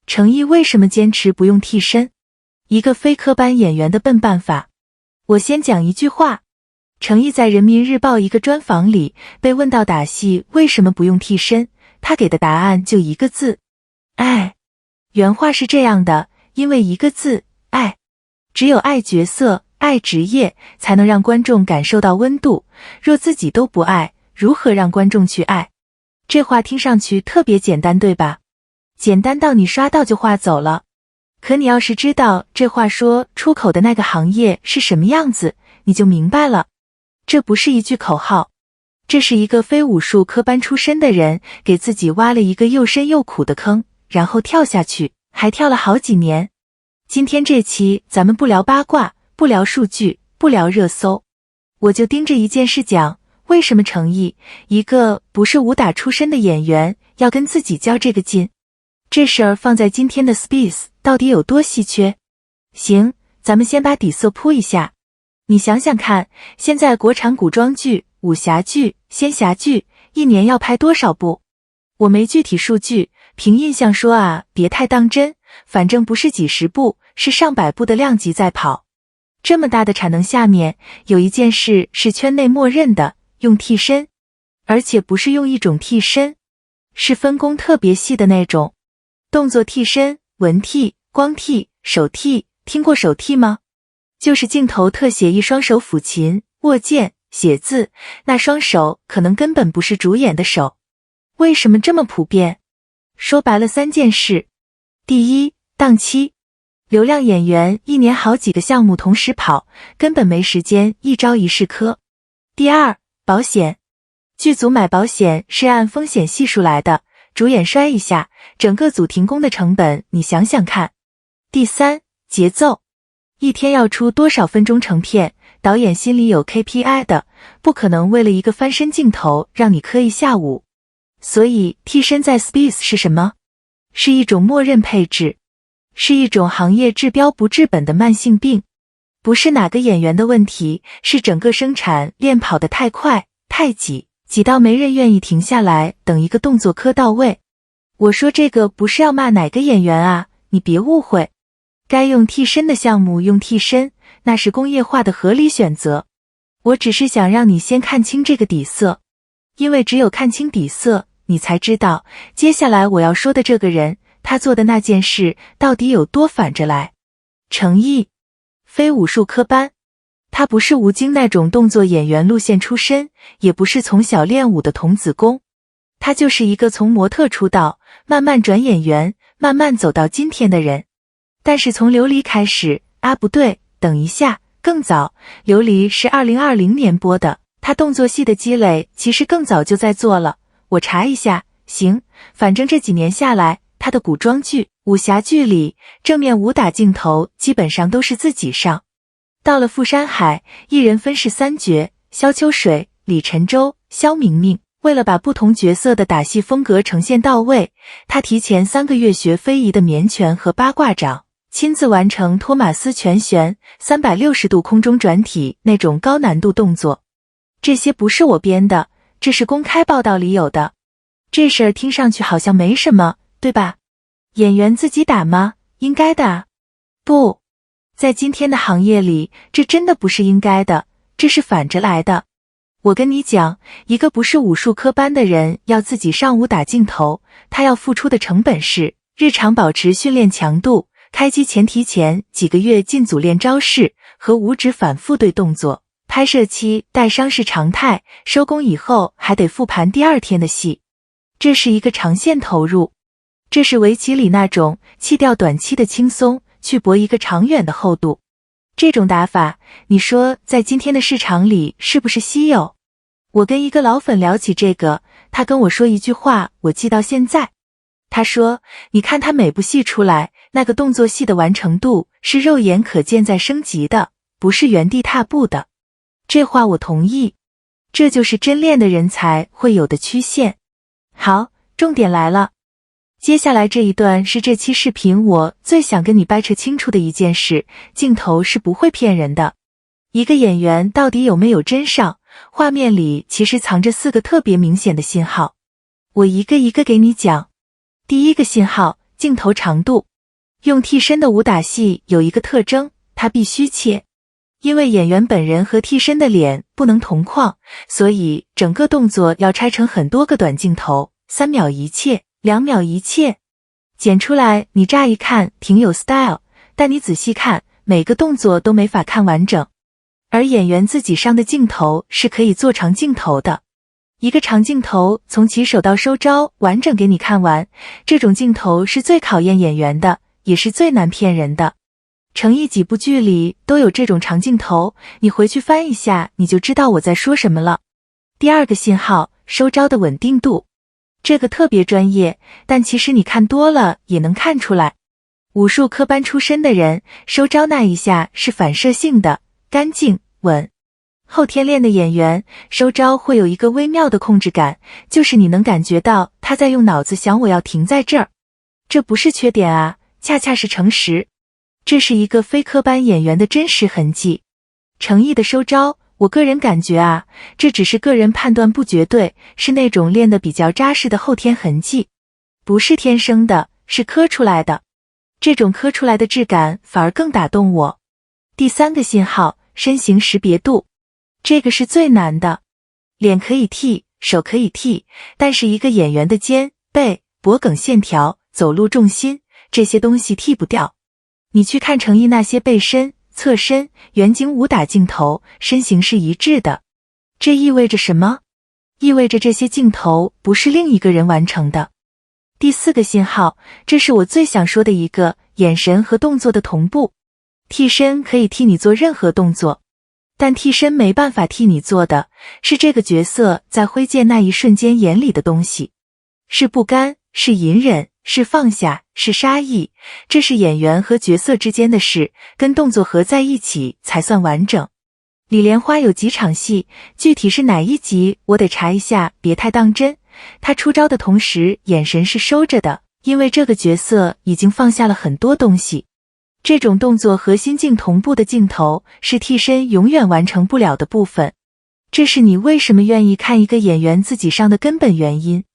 程毅为什么坚持不用替身？一个非科班演员的笨办法。我先讲一句话。程毅在人民日报一个专访里被问到打戏为什么不用替身，他给的答案就一个字：爱。原话是这样的，因为一个字，爱。只有爱角色、爱职业，才能让观众感受到温度，若自己都不爱，如何让观众去爱？这话听上去特别简单，对吧？简单到你刷到就划走了。可你要是知道这话说出口的那个行业是什么样子，你就明白了。这不是一句口号，这是一个非武术科班出身的人给自己挖了一个又深又苦的坑，然后跳下去，还跳了好几年。今天这期咱们不聊八卦，不聊数据，不聊热搜，我就盯着一件事讲，为什么程毅，一个不是武打出身的演员，要跟自己较这个劲？这事儿放在今天的 Space 到底有多稀缺？行，咱们先把底色铺一下。你想想看，现在国产古装剧、武侠剧、仙侠剧一年要拍多少部？我没具体数据，凭印象说啊，别太当真，反正不是几十部，是上百部的量级在跑。这么大的产能下面，有一件事是圈内默认的，用替身。而且不是用一种替身，是分工特别细的那种。动作替身、文替、光替、手替，听过手替吗？就是镜头特写一双手抚琴、握剑、写字，那双手可能根本不是主演的手。为什么这么普遍？说白了3件事。第一，档期。流量演员一年好几个项目同时跑，根本没时间一朝一夕磕。第二，保险。剧组买保险是按风险系数来的，主演摔一下，整个组停工的成本你想想看。第三，节奏。一天要出多少分钟成片，导演心里有 KPI 的，不可能为了一个翻身镜头让你磕一下午。所以替身在 Space 是什么？是一种默认配置，是一种行业治标不治本的慢性病。不是哪个演员的问题，是整个生产链跑得太快太挤，挤到没人愿意停下来等一个动作磕到位。我说这个不是要骂哪个演员啊，你别误会。该用替身的项目用替身，那是工业化的合理选择。我只是想让你先看清这个底色，因为只有看清底色，你才知道接下来我要说的这个人，他做的那件事到底有多反着来。程毅，非武术科班，他不是吴京那种动作演员路线出身，也不是从小练武的童子功，他就是一个从模特出道，慢慢转演员，慢慢走到今天的人。但是从琉璃开始，不对，等一下，更早，琉璃是2020年播的，他动作戏的积累其实更早就在做了。我查一下，行，反正这几年下来，他的古装剧、武侠剧里，正面武打镜头基本上都是自己上。到了《富山海》，一人分饰3角，萧秋水、李晨舟、萧明明。为了把不同角色的打戏风格呈现到位，他提前3个月学非遗的棉拳和八卦掌，亲自完成托马斯拳旋、360度空中转体那种高难度动作。这些不是我编的，这是公开报道里有的。这事儿听上去好像没什么，对吧？演员自己打吗？应该的啊。不，在今天的行业里，这真的不是应该的，这是反着来的。我跟你讲，一个不是武术科班的人要自己上武打镜头，他要付出的成本是日常保持训练强度，开机前提前几个月进组练招式和五指反复对动作，拍摄期带伤是常态，收工以后还得复盘第2天的戏。这是一个长线投入，这是围棋里那种弃掉短期的轻松，去搏一个长远的厚度。这种打法，你说在今天的市场里是不是稀有？我跟一个老粉聊起这个，他跟我说一句话，我记到现在。他说，你看他每部戏出来，那个动作戏的完成度是肉眼可见在升级的，不是原地踏步的。这话我同意，这就是真练的人才会有的曲线。好，重点来了。接下来这一段是这期视频我最想跟你掰扯清楚的一件事，镜头是不会骗人的。一个演员到底有没有真上，画面里其实藏着4个特别明显的信号。我一个一个给你讲。第一个信号，镜头长度。用替身的武打戏有一个特征，它必须切。因为演员本人和替身的脸不能同框，所以整个动作要拆成很多个短镜头，3秒一切，2秒一切。剪出来你乍一看挺有 style， 但你仔细看，每个动作都没法看完整。而演员自己上的镜头是可以做长镜头的，一个长镜头从起手到收招完整给你看完，这种镜头是最考验演员的，也是最难骗人的。成毅几部剧里都有这种长镜头，你回去翻一下你就知道我在说什么了。第二个信号，收招的稳定度。这个特别专业，但其实你看多了也能看出来。武术科班出身的人，收招那一下是反射性的，干净稳。后天练的演员，收招会有一个微妙的控制感，就是你能感觉到他在用脑子想我要停在这儿。这不是缺点啊，恰恰是诚实。这是一个非科班演员的真实痕迹。成毅的收招，我个人感觉啊，这只是个人判断不绝对，是那种练得比较扎实的后天痕迹，不是天生的，是磕出来的。这种磕出来的质感反而更打动我。第三个信号，身形识别度。这个是最难的。脸可以替，手可以替，但是一个演员的肩、背、脖梗线条、走路重心，这些东西替不掉。你去看成毅那些背身、侧身、远景武打镜头，身形是一致的。这意味着什么？意味着这些镜头不是另一个人完成的。第四个信号，这是我最想说的一个，眼神和动作的同步。替身可以替你做任何动作，但替身没办法替你做的是这个角色在挥剑那一瞬间眼里的东西，是不甘，是隐忍，是放下，是杀意，这是演员和角色之间的事，跟动作合在一起才算完整。李莲花有几场戏，具体是哪一集我得查一下，别太当真。他出招的同时眼神是收着的，因为这个角色已经放下了很多东西。这种动作和心境同步的镜头是替身永远完成不了的部分，这是你为什么愿意看一个演员自己上的根本原因。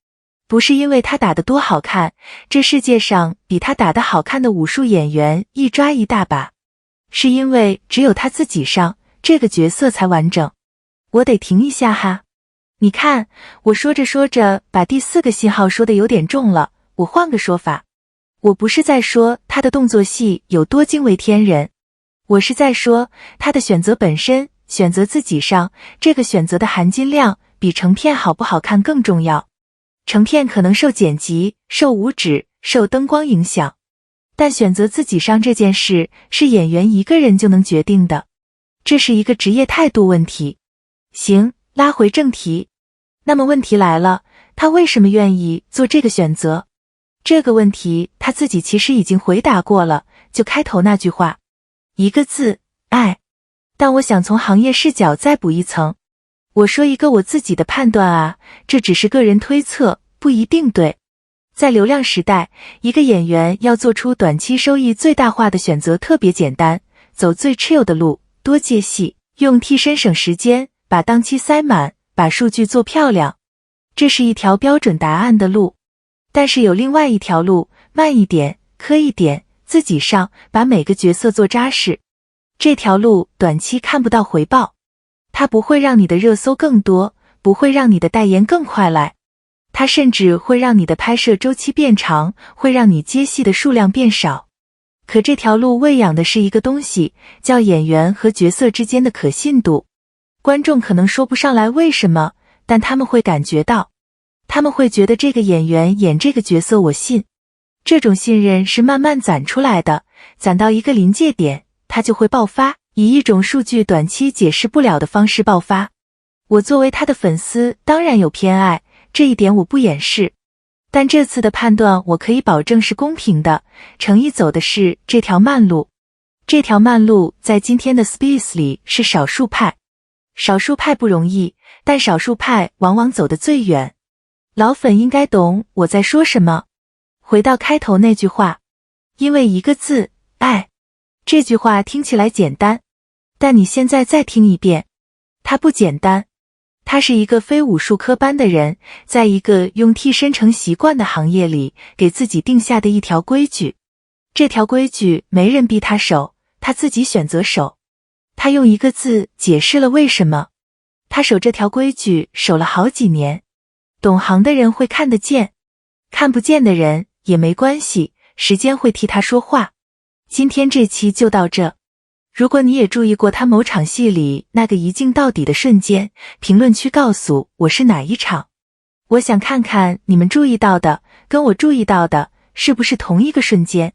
不是因为他打得多好看，这世界上比他打得好看的武术演员一抓一大把，是因为只有他自己上，这个角色才完整。我得停一下哈，你看我说着说着把第四个信号说的有点重了，我换个说法。我不是在说他的动作戏有多惊为天人，我是在说他的选择本身，选择自己上，这个选择的含金量比成片好不好看更重要。成片可能受剪辑、受五指、受灯光影响，但选择自己上这件事是演员一个人就能决定的，这是一个职业态度问题。行，拉回正题。那么问题来了，他为什么愿意做这个选择？这个问题他自己其实已经回答过了，就开头那句话，一个字，爱。但我想从行业视角再补一层，我说一个我自己的判断啊，这只是个人推测，不一定对。在流量时代，一个演员要做出短期收益最大化的选择特别简单，走最 chill 的路，多接戏，用替身省时间，把档期塞满，把数据做漂亮。这是一条标准答案的路。但是有另外一条路，慢一点，磕一点，自己上，把每个角色做扎实。这条路短期看不到回报，它不会让你的热搜更多，不会让你的代言更快来，它甚至会让你的拍摄周期变长，会让你接戏的数量变少。可这条路喂养的是一个东西，叫演员和角色之间的可信度。观众可能说不上来为什么，但他们会感觉到，他们会觉得这个演员演这个角色我信。这种信任是慢慢攒出来的，攒到一个临界点，它就会爆发，以一种数据短期解释不了的方式爆发。我作为他的粉丝当然有偏爱，这一点我不掩饰，但这次的判断我可以保证是公平的。成毅走的是这条慢路，这条慢路在今天的 Space 里是少数派。少数派不容易，但少数派往往走得最远。老粉应该懂我在说什么。回到开头那句话，因为一个字，爱。这句话听起来简单，但你现在再听一遍，它不简单。它他是一个非武术科班的人，在一个用替身成习惯的行业里，给自己定下的一条规矩。这条规矩没人逼他守，他自己选择守。他用一个字解释了为什么。他守这条规矩守了好几年。懂行的人会看得见，看不见的人也没关系，时间会替他说话。今天这期就到这。如果你也注意过他某场戏里那个一镜到底的瞬间，评论区告诉我是哪一场。我想看看你们注意到的，跟我注意到的是不是同一个瞬间。